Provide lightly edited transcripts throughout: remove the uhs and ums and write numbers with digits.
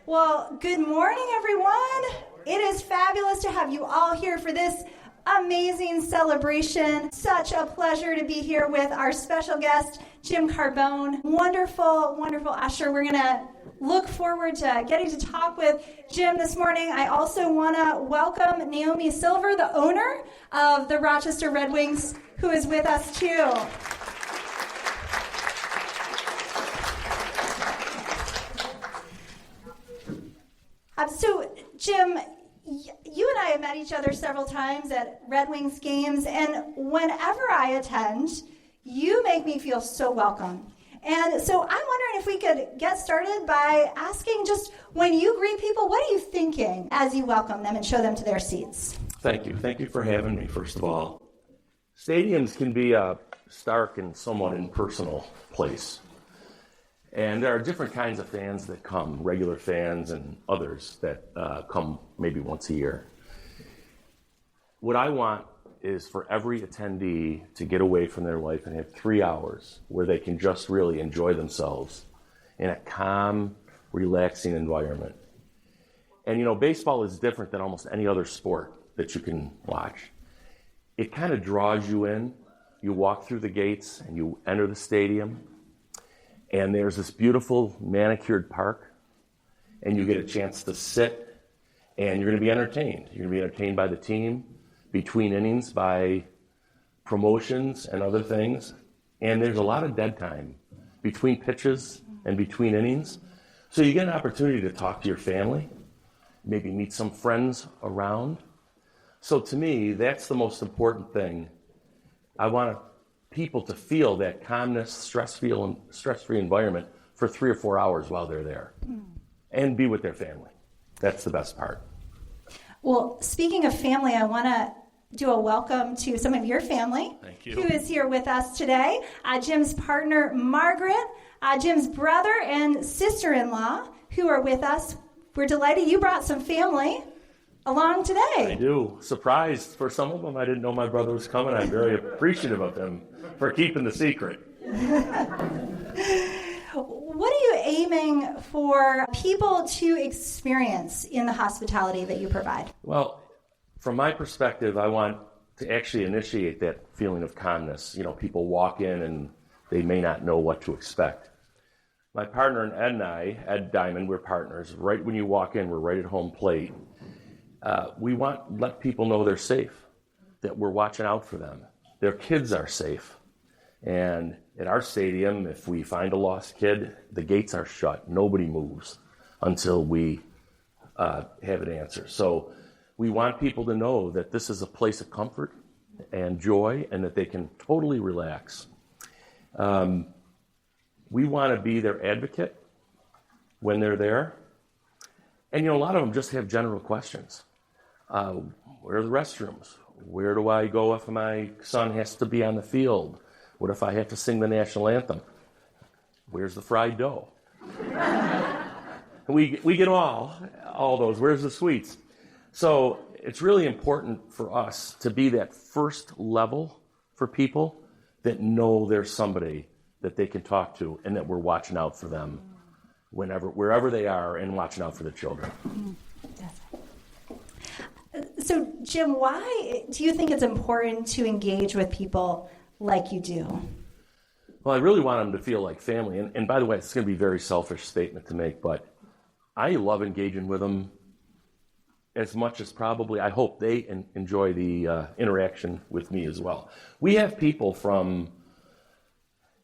Well, good morning, everyone. It is fabulous to have you all here for this amazing celebration. Such a pleasure to be here with our special guest, Jim Carbone. Wonderful, wonderful usher. We're going to look forward to getting to talk with Jim this morning. I also want to welcome Naomi Silver, the owner of the Rochester Red Wings, who is with us too. So, Jim, you and I have met each other several times at Red Wings games, and whenever I attend, you make me feel so welcome. And so I'm wondering if we could get started by asking, just when you greet people, what are you thinking as you welcome them and show them to their seats? Thank you. Thank you for having me, first of all. Stadiums can be a stark and somewhat impersonal place. And there are different kinds of fans that come, regular fans and others that come maybe once a year. What I want is for every attendee to get away from their life and have 3 hours where they can just really enjoy themselves in a calm, relaxing environment. And, you know, baseball is different than almost any other sport that you can watch. It kind of draws you in. You walk through the gates and you enter the stadium. And there's this beautiful manicured park, and you get a chance to sit, and you're going to be entertained. You're going to be entertained by the team, between innings, by promotions and other things. And there's a lot of dead time between pitches and between innings. So you get an opportunity to talk to your family, maybe meet some friends around. So to me, that's the most important thing. I want people to feel that calmness, stress-free environment for 3 or 4 hours while they're there, and be with their family. That's the best part. Well, speaking of family, I want to do a welcome to some of your family. Thank you. Who is here with us today. Jim's partner, Margaret, Jim's brother and sister-in-law, who are with us. We're delighted you brought some family along today. I do. Surprised for some of them. I didn't know my brother was coming. I'm very appreciative of him for keeping the secret. What are you aiming for people to experience in the hospitality that you provide? Well, from my perspective, I want to actually initiate that feeling of calmness. You know, people walk in and they may not know what to expect. My partner and Ed and I, Ed Diamond, we're partners. Right when you walk in, we're right at home plate. We want to let people know they're safe, that we're watching out for them. Their kids are safe. And at our stadium, if we find a lost kid, the gates are shut. Nobody moves until we have an answer. So we want people to know that this is a place of comfort and joy and that they can totally relax. We want to be their advocate when they're there. And, you know, a lot of them just have general questions. Where are the restrooms? Where do I go if my son has to be on the field? What if I have to sing the national anthem? Where's the fried dough? we get all those. Where's the sweets? So it's really important for us to be that first level for people that know there's somebody that they can talk to and that we're watching out for them wherever they are, and watching out for the children. So, Jim, why do you think it's important to engage with people like you do? Well, I really want them to feel like family. And by the way, it's going to be a very selfish statement to make, but I love engaging with them as much as probably I hope they enjoy the interaction with me as well. We have people from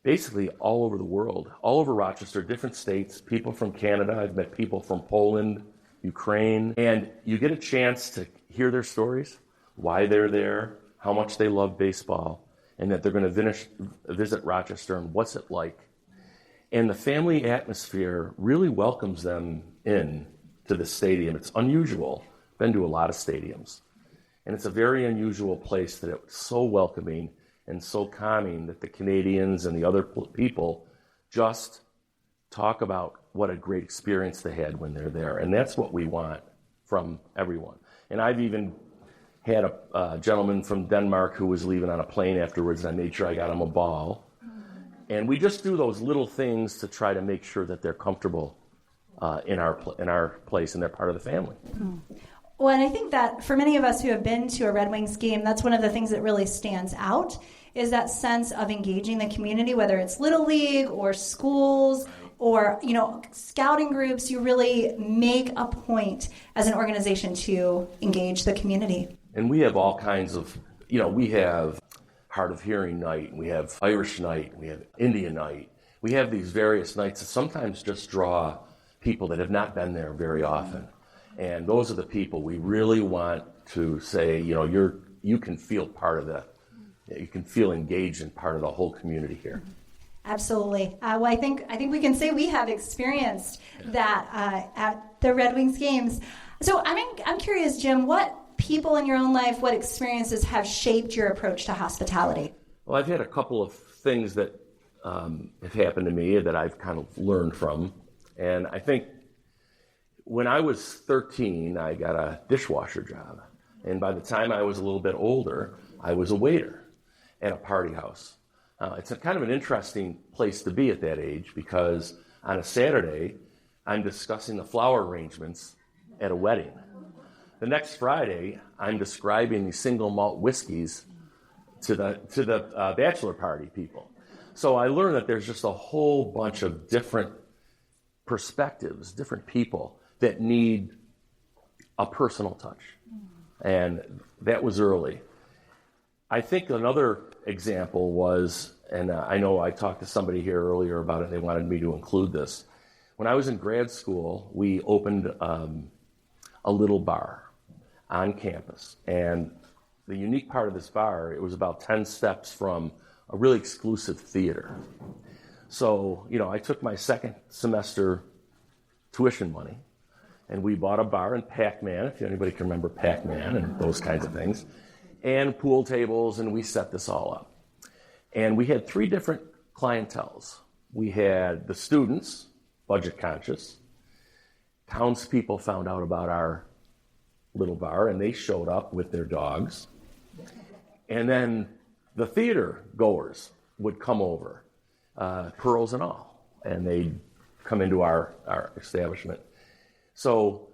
basically all over the world, all over Rochester, different states, people from Canada. I've met people from Poland, Ukraine, and you get a chance to hear their stories, why they're there, how much they love baseball, and that they're going to visit Rochester and what's it like. And the family atmosphere really welcomes them in to the stadium. It's unusual. Been to a lot of stadiums. And it's a very unusual place that it's so welcoming and so calming that the Canadians and the other people just talk about what a great experience they had when they're there. And that's what we want from everyone. And I've even had a gentleman from Denmark who was leaving on a plane afterwards, and I made sure I got him a ball. And we just do those little things to try to make sure that they're comfortable in our place, and they're part of the family. Well, and I think that for many of us who have been to a Red Wings game, that's one of the things that really stands out, is that sense of engaging the community, whether it's Little League or schools or, scouting groups. You really make a point as an organization to engage the community. And we have all kinds of, we have Hard of Hearing night, we have Irish night, we have Indian night. We have these various nights that sometimes just draw people that have not been there very often. And those are the people we really want to say, you can feel part of you can feel engaged and part of the whole community here. Absolutely. Well, I think we can say we have experienced that at the Red Wings games. So I'm curious, Jim, what people in your own life, what experiences have shaped your approach to hospitality? Well, I've had a couple of things that have happened to me that I've kind of learned from. And I think when I was 13, I got a dishwasher job. And by the time I was a little bit older, I was a waiter at a party house. It's a kind of an interesting place to be at that age, because on a Saturday, I'm discussing the flower arrangements at a wedding. The next Friday, I'm describing the single malt whiskeys to the bachelor party people. So I learned that there's just a whole bunch of different perspectives, different people that need a personal touch. And that was early. I think another example was, and I know I talked to somebody here earlier about it, they wanted me to include this. When I was in grad school, we opened a little bar on campus. And the unique part of this bar, it was about 10 steps from a really exclusive theater. So, I took my second semester tuition money, and we bought a bar in Pac-Man, if anybody can remember Pac-Man and those kinds of things, and pool tables, and we set this all up. And we had 3 different clienteles. We had the students, budget conscious. Townspeople found out about our little bar, and they showed up with their dogs. And then the theater goers would come over, pearls and all, and they'd come into our establishment. So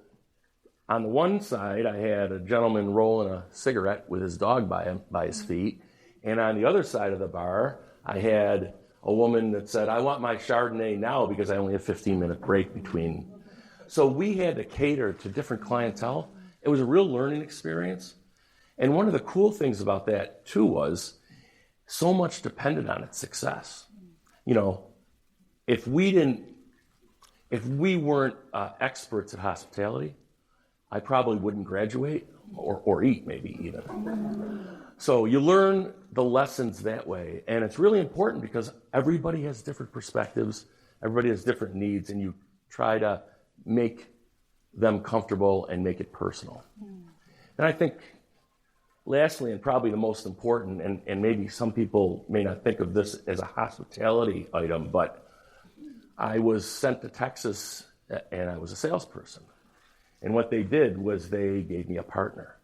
on the one side, I had a gentleman rolling a cigarette with his dog by his feet. And on the other side of the bar, I had a woman that said, I want my Chardonnay now because I only have a 15-minute break between. So we had to cater to different clientele. It was a real learning experience. And one of the cool things about that, too, was so much depended on its success. If we weren't experts at hospitality, I probably wouldn't graduate or eat, maybe even. So you learn the lessons that way, and it's really important because everybody has different perspectives, everybody has different needs, and you try to make them comfortable and make it personal. And I think, lastly, and probably the most important, and maybe some people may not think of this as a hospitality item, but I was sent to Texas, and I was a salesperson. And what they did was they gave me a partner.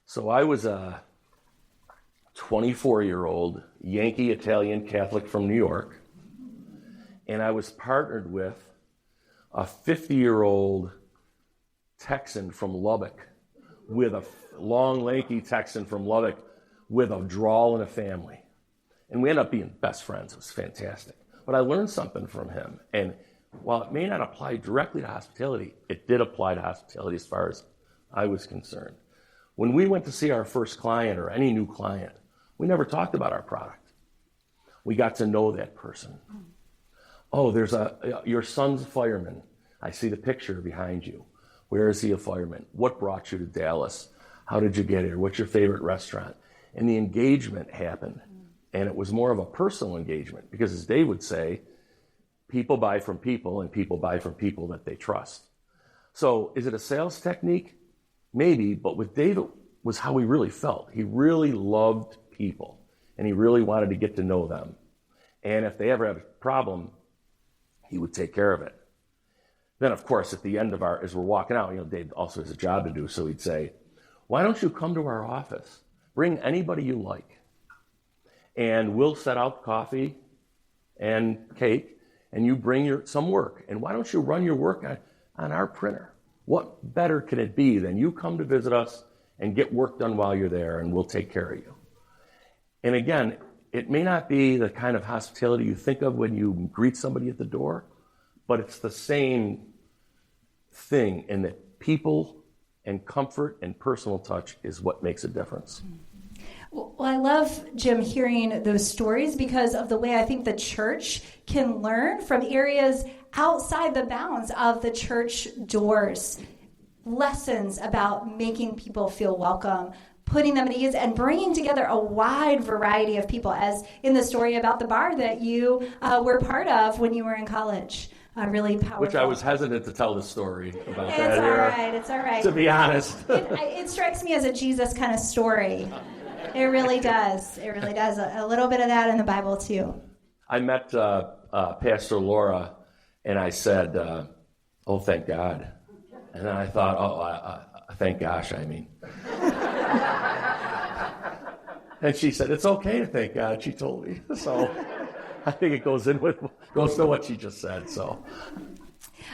So I was a 24-year-old Yankee Italian Catholic from New York, and I was partnered with a 50-year-old Texan from Lubbock, with a long, lanky Texan from Lubbock with a drawl and a family. And we ended up being best friends. It was fantastic. But I learned something from him. And while it may not apply directly to hospitality, it did apply to hospitality as far as I was concerned. When we went to see our first client or any new client, we never talked about our product. We got to know that person. Oh, your son's a fireman. I see the picture behind you. Where is he a fireman? What brought you to Dallas? How did you get here? What's your favorite restaurant? And the engagement happened. And it was more of a personal engagement because, as Dave would say, people buy from people and people buy from people that they trust. So is it a sales technique? Maybe, but with Dave, it was how he really felt. He really loved people and he really wanted to get to know them. And if they ever had a problem, he would take care of it. Then, of course, at the end of as we're walking out, Dave also has a job to do, so he'd say, why don't you come to our office? Bring anybody you like. And we'll set out coffee and cake, and you bring some work, and why don't you run your work on our printer? What better can it be than you come to visit us and get work done while you're there, and we'll take care of you. And again, it may not be the kind of hospitality you think of when you greet somebody at the door, but it's the same thing in that people and comfort and personal touch is what makes a difference. Well, I love, Jim, hearing those stories because of the way I think the church can learn from areas outside the bounds of the church doors. Lessons about making people feel welcome, putting them at ease, and bringing together a wide variety of people, as in the story about the bar that you were part of when you were in college. Really powerful. Which I was hesitant to tell the story about it's that. It's all right. To be honest. It strikes me as a Jesus kind of story. It really does. It really does. A little bit of that in the Bible, too. I met Pastor Laura, and I said, oh, thank God. And then I thought, thank gosh, I mean. And she said, it's okay to thank God, she told me. So I think it goes to what she just said. So,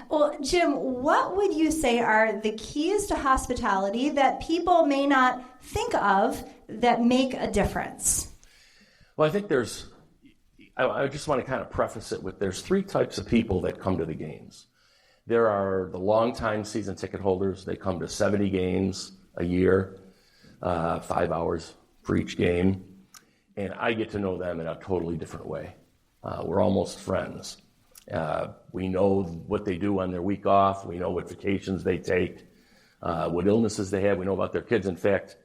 well, Jim, what would you say are the keys to hospitality that people may not think of that make a difference? Well, I think I just want to kind of preface it with there's three types of people that come to the games. There are the longtime season ticket holders. They come to 70 games a year, 5 hours for each game. And I get to know them in a totally different way. We're almost friends. We know what they do on their week off. We know what vacations they take, what illnesses they have. We know about their kids. In fact,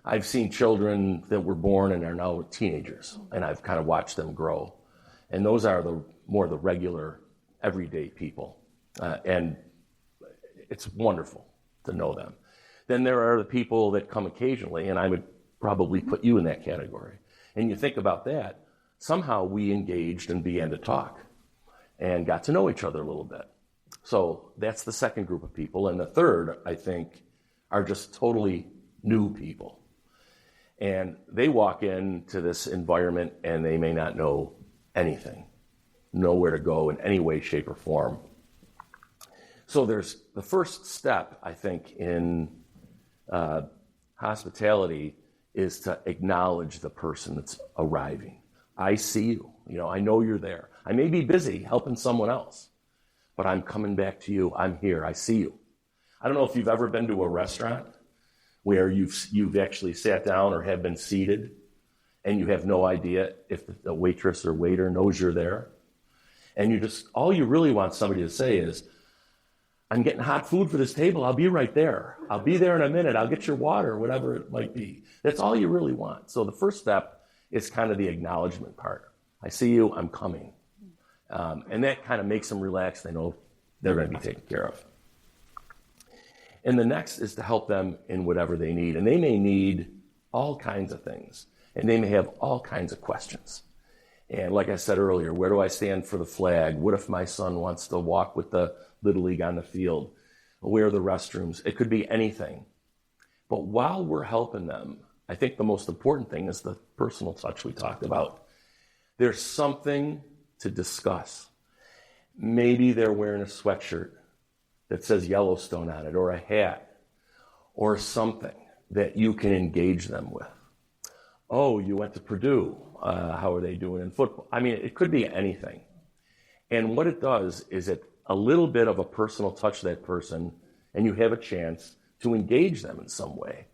I've seen children that were born and are now teenagers, and I've kind of watched them grow. And those are more the regular, everyday people. And it's wonderful to know them. Then there are the people that come occasionally, and I would probably put you in that category. And you think about that, somehow we engaged and began to talk and got to know each other a little bit. So that's the second group of people. And the third, I think, are just totally new people. And they walk into this environment and they may not know anything, know where to go in any way, shape, or form. So there's the first step, I think, in hospitality is to acknowledge the person that's arriving. I see you. I know you're there. I may be busy helping someone else, but I'm coming back to you. I'm here. I see you. I don't know if you've ever been to a restaurant where you've actually sat down or have been seated and you have no idea if the waitress or waiter knows you're there. And all you really want somebody to say is, I'm getting hot food for this table. I'll be right there. I'll be there in a minute. I'll get your water, whatever it might be. That's all you really want. So the first step is kind of the acknowledgement part. I see you. I'm coming. And that kind of makes them relax. They know they're going to be taken care of. And the next is to help them in whatever they need. And they may need all kinds of things. And they may have all kinds of questions. And like I said earlier, where do I stand for the flag? What if my son wants to walk with the Little League on the field? Where are the restrooms? It could be anything. But while we're helping them, I think the most important thing is the personal touch we talked about. There's something to discuss. Maybe they're wearing a sweatshirt that says Yellowstone on it, or a hat, or something that you can engage them with. Oh, you went to Purdue. How are they doing in football? I mean, it could be anything. And what it does is a little bit of a personal touch to that person, and you have a chance to engage them in some way.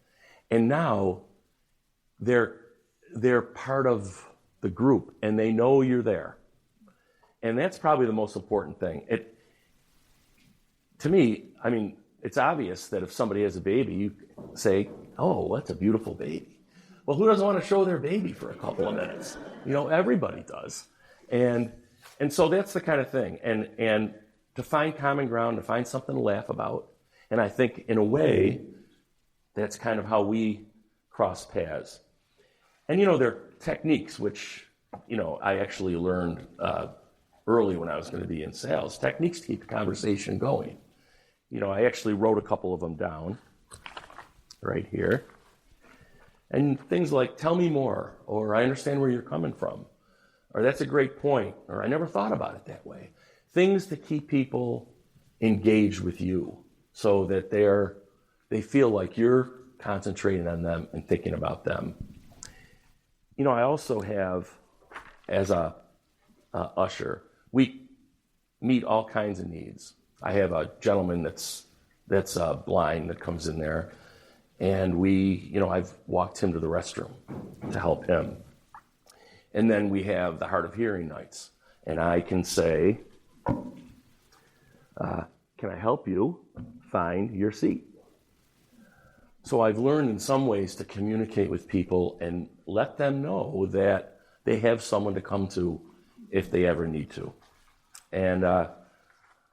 And now they're part of the group, and they know you're there. And that's probably the most important thing. To me, I mean, it's obvious that if somebody has a baby, you say, oh, that's a beautiful baby. Well, who doesn't want to show their baby for a couple of minutes? Everybody does. And so that's the kind of thing. And to find common ground, to find something to laugh about. And I think, in a way, that's kind of how we cross paths. And, there are techniques which, I actually learned early when I was going to be in sales. Techniques to keep the conversation going. I actually wrote a couple of them down right here. And things like, tell me more, or I understand where you're coming from, or that's a great point, or I never thought about it that way. things to keep people engaged with you so that they feel like you're concentrating on them and thinking about them. I also have, as a usher, we meet all kinds of needs. I have a gentleman that's blind that comes in there, and I've walked him to the restroom to help him. And then we have the hard of hearing nights, and I can say, can I help you find your seat? So I've learned in some ways to communicate with people and let them know that they have someone to come to if they ever need to. And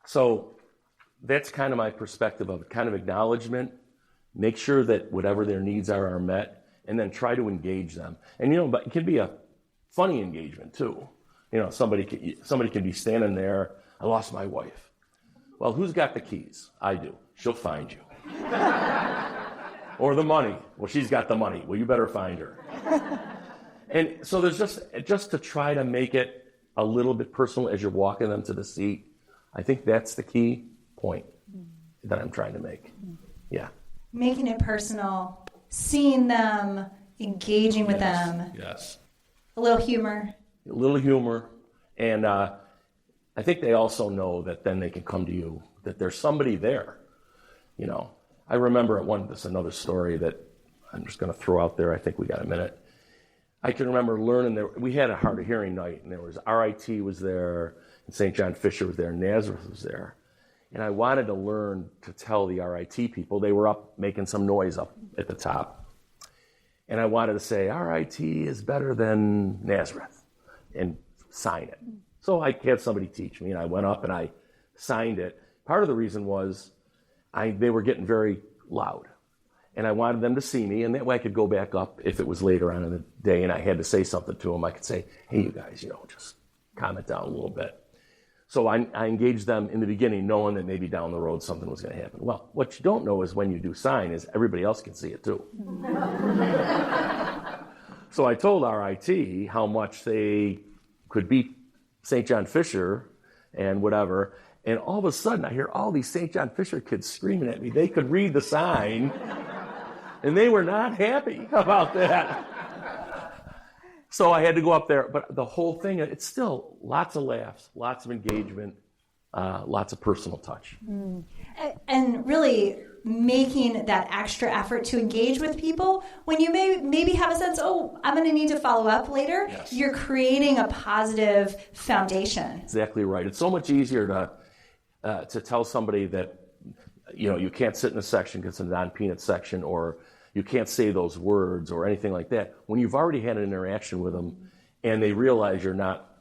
so that's kind of my perspective of kind of acknowledgement, make sure that whatever their needs are met, and then try to engage them. And, but it can be a funny engagement too. Somebody can be standing there, I lost my wife. Well, who's got the keys? I do. She'll find you. Or the money. Well, she's got the money. Well, you better find her. And so there's just to try to make it a little bit personal as you're walking them to the seat. I think that's the key point that I'm trying to make. Yeah. Making it personal, seeing them, engaging with them. Yes. A little humor. A little humor. And I think they also know that then they can come to you, that there's somebody there. I remember this another story that I'm just going to throw out there. I think we got a minute. I can remember learning that we had a hard of hearing night, and there was RIT was there, and St. John Fisher was there, and Nazareth was there. And I wanted to learn to tell the RIT people, they were up making some noise up at the top. And I wanted to say, RIT is better than Nazareth, and sign it. So I had somebody teach me, and I went up and I signed it. Part of the reason was they were getting very loud. And I wanted them to see me, and that way I could go back up if it was later on in the day and I had to say something to them. I could say, hey, you guys, just calm it down a little bit. So I engaged them in the beginning, knowing that maybe down the road something was going to happen. Well, what you don't know is when you do sign is everybody else can see it too. So I told RIT how much they could beat St. John Fisher and whatever. And all of a sudden, I hear all these St. John Fisher kids screaming at me. They could read the sign, and they were not happy about that. So I had to go up there. But the whole thing, it's still lots of laughs, lots of engagement, lots of personal touch. And really making that extra effort to engage with people when you maybe have a sense, I'm going to need to follow up later. Yes. You're creating a positive foundation. Exactly right. It's so much easier to tell somebody that you can't sit in a section because it's a non-peanut section, or you can't say those words or anything like that, when you've already had an interaction with them and they realize you're not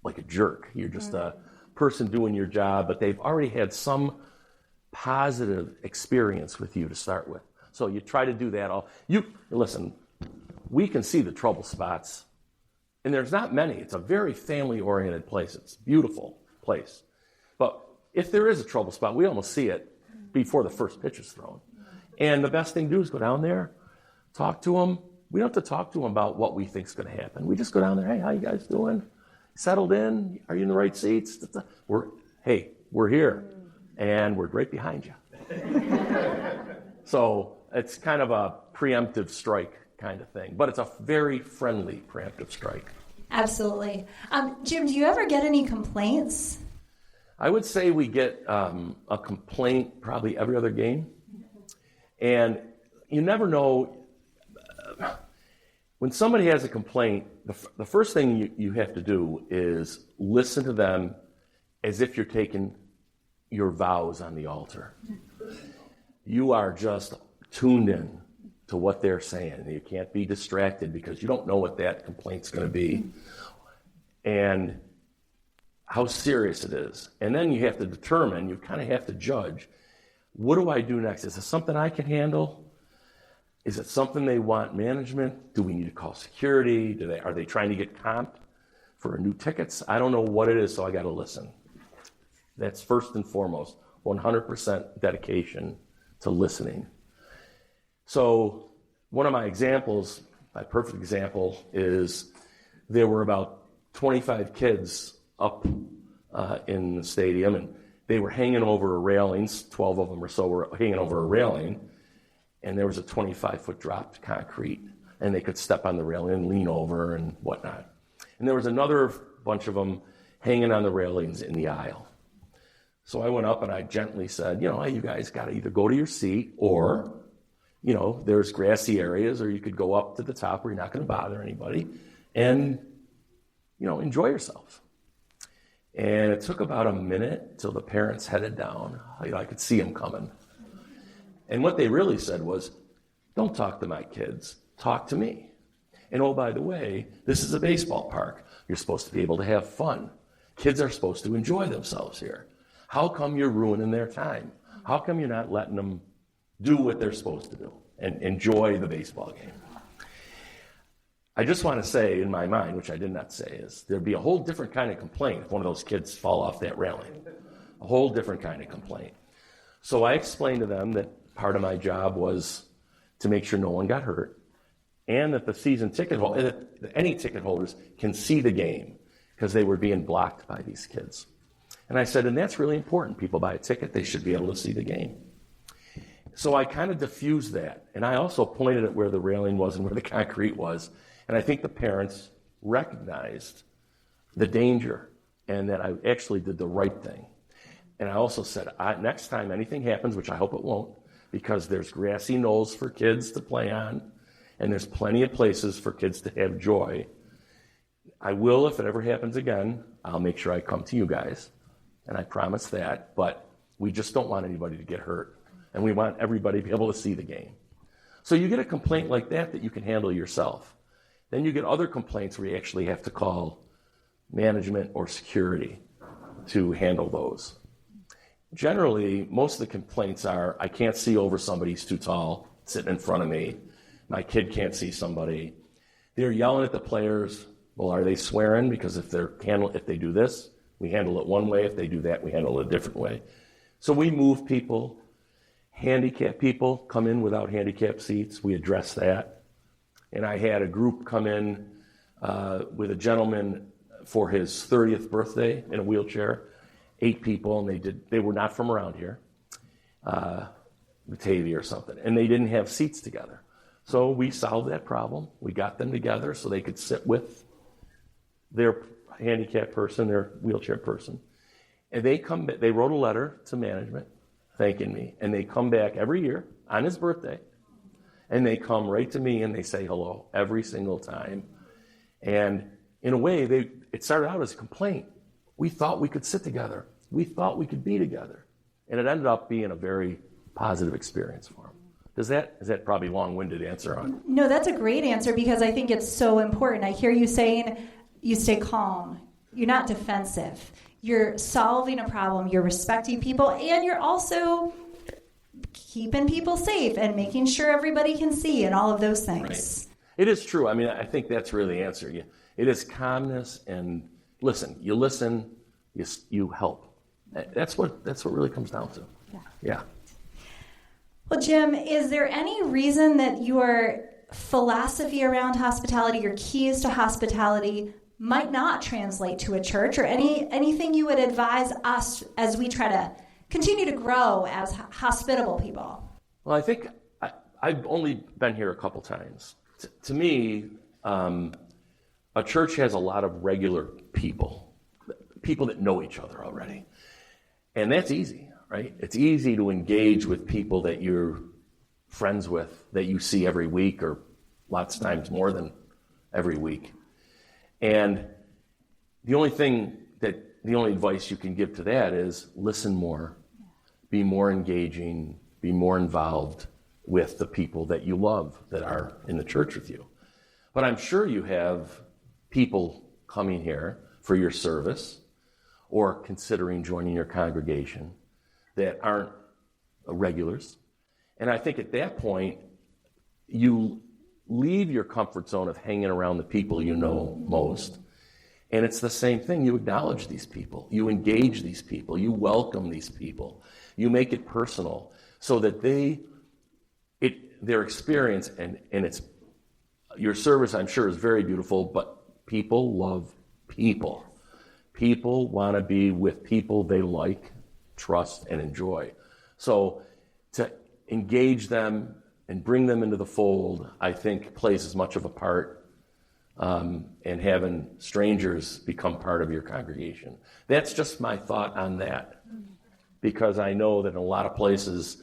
like a jerk. You're just a person doing your job, but they've already had some positive experience with you to start with. So you try to do that listen, we can see the trouble spots, and there's not many. It's a very family-oriented place. It's a beautiful place. But if there is a trouble spot, we almost see it before the first pitch is thrown. And the best thing to do is go down there, talk to them. We don't have to talk to them about what we think is going to happen. We just go down there, hey, how you guys doing? Settled in? Are you in the right seats? We're here, and we're right behind you. So it's kind of a preemptive strike kind of thing, but it's a very friendly preemptive strike. Absolutely. Jim, do you ever get any complaints? I would say we get a complaint probably every other game. And you never know. When somebody has a complaint, the first thing you have to do is listen to them as if you're taking your vows on the altar. You are just tuned in to what they're saying. You can't be distracted because you don't know what that complaint's going to be and how serious it is. And then you have to determine, you kind of have to judge, what do I do next? Is it something I can handle? Is it something they want management? Do we need to call security? Are they trying to get comp for new tickets? I don't know what it is, so I got to listen. That's first and foremost, 100% dedication to listening. So one of my examples, my perfect example, is there were about 25 kids up in the stadium, and they were hanging over railings. 12 of them or so were hanging over a railing, and there was a 25-foot drop to concrete, and they could step on the railing and lean over and whatnot. And there was another bunch of them hanging on the railings in the aisle. So I went up and I gently said, hey, you guys got to either go to your seat or, there's grassy areas, or you could go up to the top where you're not going to bother anybody and, enjoy yourselves. And it took about a minute till the parents headed down. I could see them coming. And what they really said was, don't talk to my kids, talk to me. And oh, by the way, this is a baseball park. You're supposed to be able to have fun. Kids are supposed to enjoy themselves here. How come you're ruining their time? How come you're not letting them do what they're supposed to do and enjoy the baseball game? I just want to say in my mind, which I did not say, is there'd be a whole different kind of complaint if one of those kids fall off that railing. A whole different kind of complaint. So I explained to them that part of my job was to make sure no one got hurt, and that the season ticket holder, that any ticket holders can see the game, because they were being blocked by these kids. And I said, and that's really important. People buy a ticket, they should be able to see the game. So I kind of diffused that, and I also pointed at where the railing was and where the concrete was, and I think the parents recognized the danger and that I actually did the right thing. And I also said, next time anything happens, which I hope it won't, because there's grassy knolls for kids to play on, and there's plenty of places for kids to have joy. I will, if it ever happens again, I'll make sure I come to you guys, and I promise that, but we just don't want anybody to get hurt, and we want everybody to be able to see the game. So you get a complaint like that you can handle yourself. Then you get other complaints where you actually have to call management or security to handle those. Generally, most of the complaints are, I can't see over somebody who's too tall sitting in front of me. My kid can't see somebody. They're yelling at the players. Well, are they swearing? Because if they do this, we handle it one way. If they do that, we handle it a different way. So we move people. Handicapped people come in without handicap seats. We address that. And I had a group come in with a gentleman for his 30th birthday in a wheelchair. 8 people, and they were not from around here, Batavia or something, and they didn't have seats together. So we solved that problem. We got them together so they could sit with their handicapped person, their wheelchair person. And they wrote a letter to management thanking me, and they come back every year on his birthday, and they come right to me and they say hello every single time. And in a way, it started out as a complaint. We thought we could sit together. We thought we could be together. And it ended up being a very positive experience for them. Is that probably long-winded answer on? No, that's a great answer, because I think it's so important. I hear you saying you stay calm. You're not defensive. You're solving a problem. You're respecting people, and you're also keeping people safe and making sure everybody can see and all of those things. Right. It is true. I mean, I think that's really the answer. It is calmness and listen. You listen, you help. That's what really comes down to. Yeah. Well, Jim, is there any reason that your philosophy around hospitality, your keys to hospitality, might not translate to a church, or anything you would advise us as we try to continue to grow as hospitable people? Well, I think I've only been here a couple times. To me, a church has a lot of regular people that know each other already. And that's easy, right? It's easy to engage with people that you're friends with, that you see every week, or lots of times more than every week. And the only advice you can give to that is listen more, be more engaging, be more involved with the people that you love that are in the church with you. But I'm sure you have people coming here for your service or considering joining your congregation that aren't regulars. And I think at that point, you leave your comfort zone of hanging around the people you know most. And it's the same thing. You acknowledge these people. You engage these people. You welcome these people. You make it personal so that their experience and it's your service, I'm sure, is very beautiful, but people love people. People want to be with people they like, trust, and enjoy. So to engage them and bring them into the fold, I think plays as much of a part, and having strangers become part of your congregation. That's just my thought on that, because I know that in a lot of places,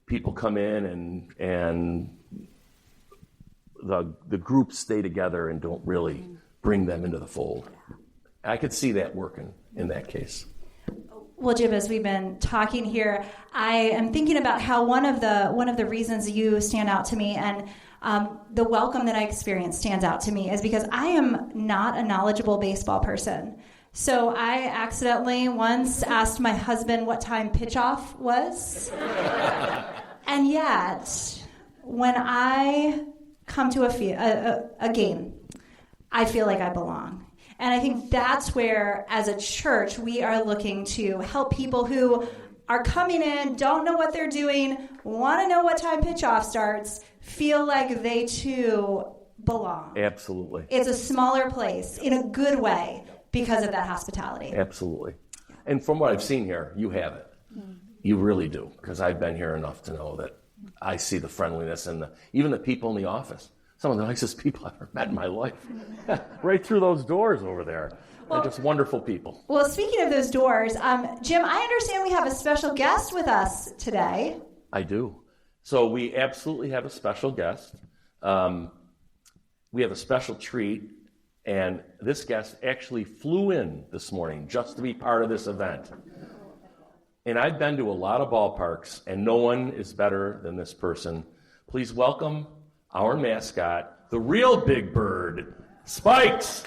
people come in and the groups stay together and don't really bring them into the fold. I could see that working in that case. Well, Jim, as we've been talking here, I am thinking about how one of the reasons you stand out to me and the welcome that I experience stands out to me is because I am not a knowledgeable baseball person. So I accidentally once asked my husband what time pitch-off was. And yet, when I come to a game, I feel like I belong. And I think that's where, as a church, we are looking to help people who are coming in, don't know what they're doing, want to know what time pitch-off starts, feel like they too belong. Absolutely. It's a smaller place in a good way because of that hospitality. Absolutely. And from what I've seen here, you have it. You really do, because I've been here enough to know that I see the friendliness and even the people in the office. Some of the nicest people I've ever met in my life. Right through those doors over there. They're just wonderful people. Well, speaking of those doors, Jim, I understand we have a special guest with us today. I do. So we absolutely have a special guest. We have a special treat, and this guest actually flew in this morning just to be part of this event. And I've been to a lot of ballparks, and no one is better than this person. Please welcome our mascot, the real big bird, Spikes.